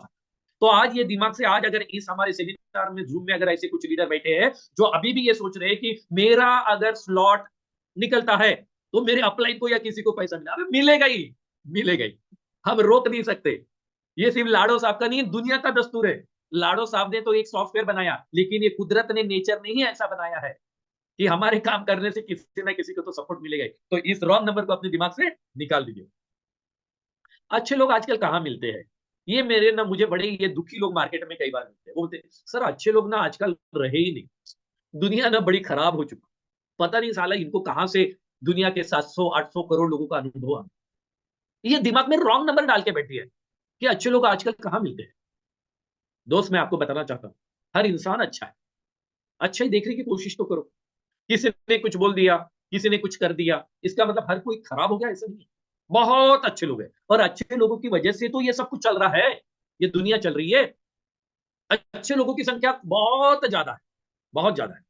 तो आज ये दिमाग से, आज अगर इस हमारे सेमिनार में, जूम में अगर ऐसे कुछ लीडर बैठे हैं जो अभी भी ये सोच रहे हैं कि मेरा अगर स्लॉट निकलता है तो मेरे अपलाइन को या किसी को पैसा मिला, अरे मिलेगा ही, मिलेगा ही, हम रोक नहीं सकते। ये सिर्फ लाडो साहब का नहीं, दुनिया का दस्तूर है। लाडो साहब ने तो एक सॉफ्टवेयर बनाया, लेकिन ये कुदरत ने, नेचर ने ही ऐसा बनाया है कि हमारे काम करने से किसी ना किसी को तो सपोर्ट मिलेगा ही। तो इस रॉन्ग नंबर को अपने दिमाग से निकाल दीजिए। अच्छे लोग आजकल कहाँ मिलते हैं? ये मेरे ना, मुझे बड़े ये दुखी लोग मार्केट में कई बार मिलते हैं, बोलते सर अच्छे लोग ना आजकल रहे ही नहीं, दुनिया ना बड़ी खराब हो चुकी, पता नहीं साला इनको कहां से दुनिया के 700-800 करोड़ लोगों का अनुभव आ, ये दिमाग में रॉन्ग नंबर डाल के बैठी है कि अच्छे लोग आजकल कहाँ मिलते हैं। दोस्त, मैं आपको बताना चाहता हूँ, हर इंसान अच्छा है, अच्छा ही देखने की कोशिश तो करो। किसी ने कुछ बोल दिया, किसी ने कुछ कर दिया, इसका मतलब हर कोई खराब हो गया, ऐसा नहीं है। बहुत अच्छे लोग हैं, और अच्छे लोगों की वजह से तो ये सब कुछ चल रहा है, ये दुनिया चल रही है। अच्छे लोगों की संख्या बहुत ज्यादा है, बहुत ज्यादा है।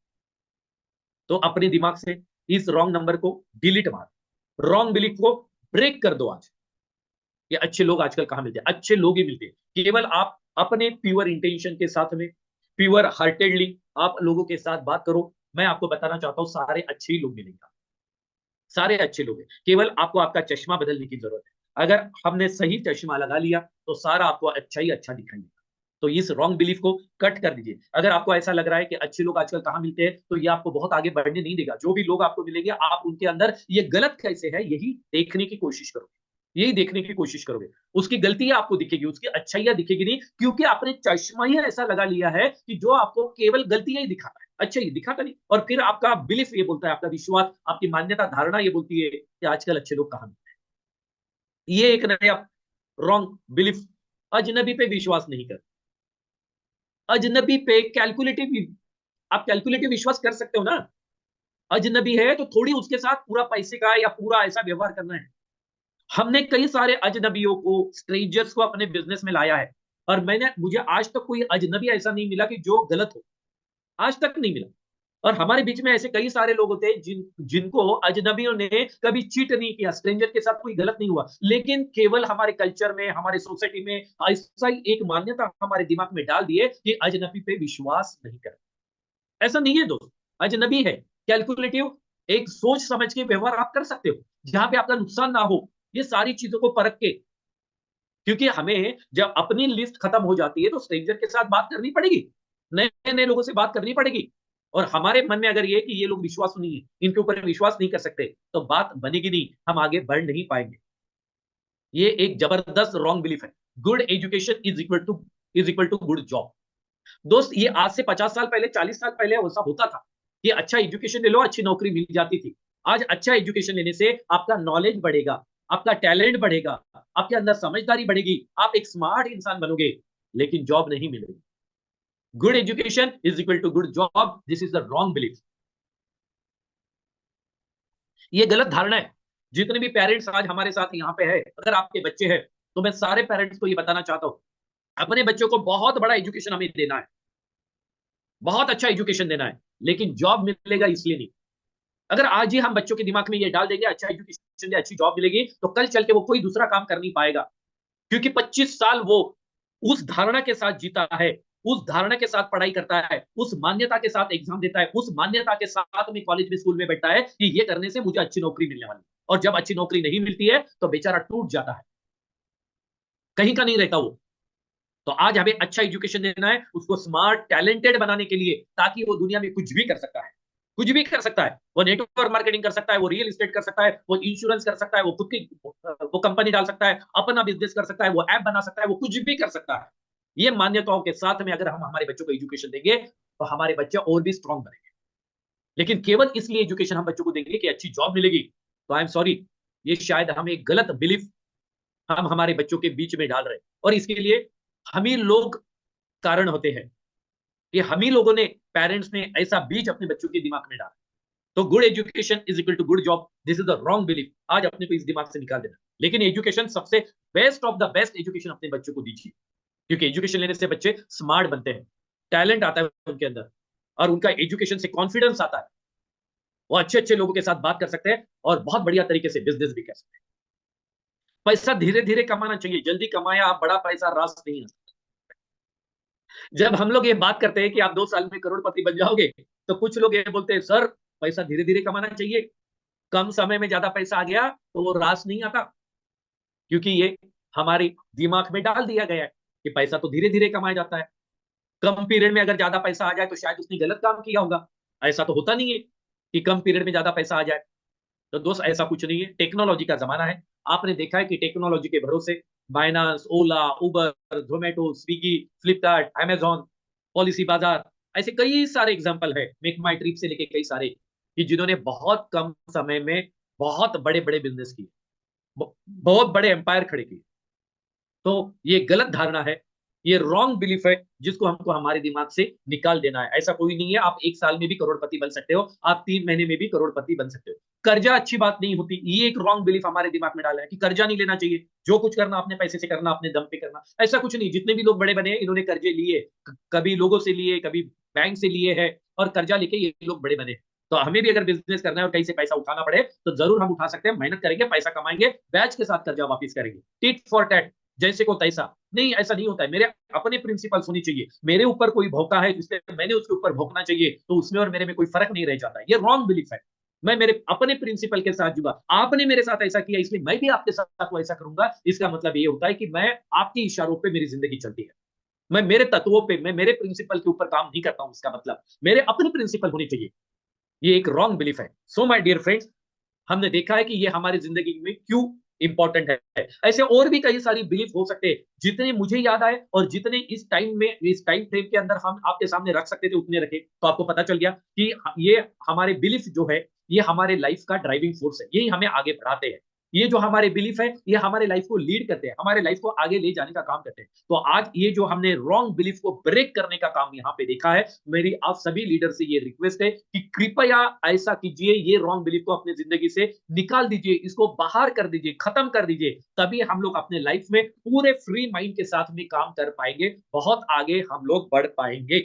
तो अपने दिमाग से इस रॉन्ग नंबर को डिलीट मार, रॉन्ग बिलीफ को ब्रेक कर दो आज। ये अच्छे लोग आजकल कहां मिलते हैं? अच्छे लोग ही मिलते हैं केवल आप अपने प्योर इंटेंशन के साथ में, प्योर हार्टेडली आप लोगों के साथ बात करो। मैं आपको बताना चाहता हूं, सारे अच्छे ही लोग मिलेंगे, सारे अच्छे लोग हैं। केवल आपको आपका चश्मा बदलने की जरूरत है। अगर हमने सही चश्मा लगा लिया तो सारा आपको अच्छा ही अच्छा दिखाई देगा। तो इस रॉन्ग बिलीफ को कट कर दीजिए। अगर आपको ऐसा लग रहा है कि अच्छे लोग आजकल कहाँ मिलते हैं, तो ये आपको बहुत आगे बढ़ने नहीं देगा। जो भी लोग आपको मिलेंगे, आप उनके अंदर ये गलत कैसे है, यही देखने की कोशिश करोगे, यही देखने की कोशिश करोगे। उसकी गलतियां आपको दिखेगी, उसकी अच्छाइयां दिखेगी नहीं, क्योंकि आपने चश्मा ही ऐसा लगा लिया है कि जो आपको केवल गलतियां ही दिखाता है, अच्छा ही दिखाता नहीं। और फिर आपका बिलीफ ये बोलता है, आपका विश्वास, आपकी मान्यता, धारणा ये बोलती है कि आजकल अच्छे लोग कहाँ मिलते हैं। ये एक नया रॉन्ग बिलीफ। अजनबी पे विश्वास नहीं कर, अजनबी पे कैलकुलेटिव, आप कैलकुलेटिव विश्वास कर सकते हो ना। अजनबी है तो थोड़ी उसके साथ पूरा पैसे का या पूरा ऐसा व्यवहार करना है। हमने कई सारे अजनबियों को, स्ट्रेंजर्स को अपने बिजनेस में लाया है, और मुझे आज तक कोई अजनबी ऐसा नहीं मिला कि जो गलत हो, आज तक नहीं मिला। और हमारे बीच में ऐसे कई सारे लोग होते हैं जिनको अजनबियों ने कभी चीट नहीं किया, स्ट्रेंजर के साथ कोई गलत नहीं हुआ, लेकिन केवल हमारे कल्चर में, हमारे सोसाइटी में ऐसा ही एक मान्यता हमारे दिमाग में डाल दिए कि अजनबी पे विश्वास नहीं कर। ऐसा नहीं है दोस्त, अजनबी है, कैलकुलेटिव, एक सोच समझ के व्यवहार आप कर सकते हो, जहां पे आपका नुकसान ना हो, ये सारी चीजों को परख के। क्योंकि हमें जब अपनी लिस्ट खत्म हो जाती है तो स्ट्रेंजर के साथ बात करनी पड़ेगी, नए नए लोगों से बात करनी पड़ेगी। और हमारे मन में अगर ये कि ये लोग विश्वास नहीं है, इनके ऊपर विश्वास नहीं कर सकते, तो बात बनेगी नहीं, हम आगे बढ़ नहीं पाएंगे। ये एक जबरदस्त रॉन्ग बिलीफ है। Good education is equal to good job. दोस्त, ये आज से 50 साल पहले, 40 साल पहले ऐसा होता था कि अच्छा एजुकेशन ले लो, अच्छी नौकरी मिल जाती थी। आज अच्छा एजुकेशन लेने से आपका नॉलेज बढ़ेगा, आपका टैलेंट बढ़ेगा, आपके अंदर समझदारी बढ़ेगी, आप एक स्मार्ट इंसान बनोगे, लेकिन जॉब नहीं मिलेगी। Good education is equal to good job, this is the wrong belief. ये गलत धारणा है। जितने भी पेरेंट्स आज हमारे साथ यहाँ पे है, अगर आपके बच्चे हैं, तो मैं सारे पेरेंट्स को ये बताना चाहता हूँ, अपने बच्चों को बहुत बड़ा एजुकेशन हमें देना है, बहुत अच्छा एजुकेशन देना है, लेकिन जॉब मिलेगा इसलिए नहीं। अगर आज ही हम बच्चों के दिमाग में ये डाल देंगे अच्छा एजुकेशन दे, अच्छी जॉब मिलेगी, तो कल चल के वो कोई दूसरा काम कर नहीं पाएगा। क्योंकि 25 साल वो उस धारणा के साथ जीता है, उस धारणा के साथ पढ़ाई करता है, उस मान्यता के साथ एग्जाम देता है, उस मान्यता के साथ में कॉलेज में, स्कूल में बैठता है कि ये करने से मुझे अच्छी नौकरी मिलने वाली है। और जब अच्छी नौकरी नहीं मिलती है तो बेचारा टूट जाता है, कहीं का नहीं रहता वो। तो आज हमें अच्छा एजुकेशन देना है उसको, स्मार्ट टैलेंटेड बनाने के लिए, ताकि वो दुनिया में कुछ भी कर सकता है, कुछ भी कर सकता है। वो नेटवर्क मार्केटिंग कर सकता है, वो रियल एस्टेट कर सकता है, वो इंश्योरेंस कर सकता है, वो खुद की वो कंपनी डाल सकता है, अपना बिजनेस कर सकता है, वो ऐप बना सकता है, वो कुछ भी कर सकता है। ये मान्यताओं के साथ में अगर हम हमारे बच्चों को एजुकेशन देंगे तो हमारे बच्चे और भी स्ट्रांग बनेंगे। लेकिन केवल इसलिए एजुकेशन हम बच्चों को देंगे कि अच्छी जॉब मिलेगी, तो आई एम सॉरी, ये शायद हम एक गलत बिलीफ हम हमारे बच्चों के बीच में डाल रहे हैं, और इसके लिए हम ही लोग कारण होते हैं। ये हम ही लोगों ने, पेरेंट्स ने ऐसा बीज अपने बच्चों के दिमाग में डाला। तो good education is equal to good job, this is the wrong belief. आज अपने को इस दिमाग से निकाल देना। लेकिन एजुकेशन, सबसे best of the best education अपने बच्चों को दीजिए, क्योंकि एजुकेशन लेने से बच्चे स्मार्ट बनते हैं, टैलेंट आता है उनके अंदर, और उनका एजुकेशन से कॉन्फिडेंस आता है। वो अच्छे अच्छे लोगों के साथ बात कर सकते हैं और बहुत बढ़िया तरीके से बिजनेस भी कर सकते हैं। पैसा धीरे धीरे कमाना चाहिए, जल्दी कमाया आप बड़ा पैसा रास नहीं है। जब हम लोग ये बात करते हैं कि आप 2 साल में करोड़पति बन जाओगे, तो कुछ लोग ये बोलते हैं सर पैसा धीरे धीरे कमाना चाहिए, कम समय में ज्यादा पैसा आ गया तो वो रास नहीं आता। क्योंकि ये हमारे दिमाग में डाल दिया गया है कि पैसा तो धीरे धीरे कमाया जाता है, कम पीरियड में अगर ज्यादा पैसा आ जाए तो शायद उसने गलत काम किया होगा। ऐसा तो होता नहीं है कि कम पीरियड में ज्यादा पैसा आ जाए। तो दोस्त ऐसा कुछ नहीं है, टेक्नोलॉजी का जमाना है। आपने देखा है कि टेक्नोलॉजी के भरोसे Binance, Ola, Uber, Zomato, Swiggy, Flipkart, Amazon, Policybazaar, ऐसे कई सारे एग्जांपल है, मेक माई ट्रिप से लेके कई सारे, कि जिन्होंने बहुत कम समय में बहुत बड़े बड़े बिजनेस किए, बहुत बड़े एम्पायर खड़े किए। तो ये गलत धारणा है, ये रॉन्ग बिलीफ है, जिसको हमको हमारे दिमाग से निकाल देना है। ऐसा कोई नहीं है आप 1 साल में भी करोड़पति बन सकते हो, आप 3 महीने में भी करोड़पति बन सकते हो। कर्जा अच्छी बात नहीं होती, ये एक रॉन्ग बिलीफ हमारे दिमाग में डाला है कि कर्जा नहीं लेना चाहिए, जो कुछ करना अपने पैसे से करना, अपने दम पे करना। ऐसा कुछ नहीं, जितने भी लोग बड़े बने हैं इन्होंने कर्जे लिए, कभी लोगों से लिए, कभी बैंक से लिए है, और कर्जा लेके ये लोग बड़े बने। तो हमें भी अगर बिजनेस करना है और कहीं से पैसा उठाना पड़े तो जरूर हम उठा सकते हैं, मेहनत करेंगे, पैसा कमाएंगे, ब्याज के साथ कर्जा वापिस करेंगे, टिट फॉर टैट, जैसे को तैसा नहीं। ऐसा नहीं होता है, मेरे अपने प्रिंसिपल्स होनी चाहिए। मेरे ऊपर कोई भौंका है जिससे मैंने उसके ऊपर भौंकना चाहिए, तो उसमें और मेरे में कोई फर्क नहीं रह जाता है। ये रॉन्ग बिलीफ है। मैं मेरे अपने प्रिंसिपल के साथ जुड़ा, आपने मेरे साथ ऐसा किया इसलिए मैं भी आपके साथ वैसा करूंगा। इसका मतलब ये होता है कि मैं आपकी इशारों पे मेरी जिंदगी चलती है, मैं मेरे तत्वों पे, मैं मेरे प्रिंसिपल के ऊपर काम नहीं करता हूं। इसका मतलब मेरे अपने प्रिंसिपल होने चाहिए। ये एक रॉन्ग बिलीफ है। सो माय डियर फ्रेंड्स, हमने देखा है कि ये हमारी जिंदगी में क्यों इंपॉर्टेंट है। ऐसे और भी कई सारी बिलीफ हो सकते हैं, जितने मुझे याद आए और जितने इस टाइम में, इस टाइम फ्रेम के अंदर हम आपके सामने रख सकते थे उतने रखे। तो आपको पता चल गया कि ये हमारे बिलीफ जो है, ये हमारे लाइफ का ड्राइविंग फोर्स है, यही हमें आगे बढ़ाते हैं। ये जो हमारे बिलीफ है, ये हमारे लाइफ को लीड करते हैं, हमारे लाइफ को आगे ले जाने का काम करते हैं। तो आज ये जो हमने रॉन्ग बिलीफ को ब्रेक करने का काम यहाँ पे देखा है, मेरी आप सभी लीडर से ये रिक्वेस्ट है कि कृपया ऐसा कीजिए, ये रॉन्ग बिलीफ को अपनी जिंदगी से निकाल दीजिए, इसको बाहर कर दीजिए, खत्म कर दीजिए। तभी हम लोग अपने लाइफ में पूरे फ्री माइंड के साथ में काम कर पाएंगे, बहुत आगे हम लोग बढ़ पाएंगे।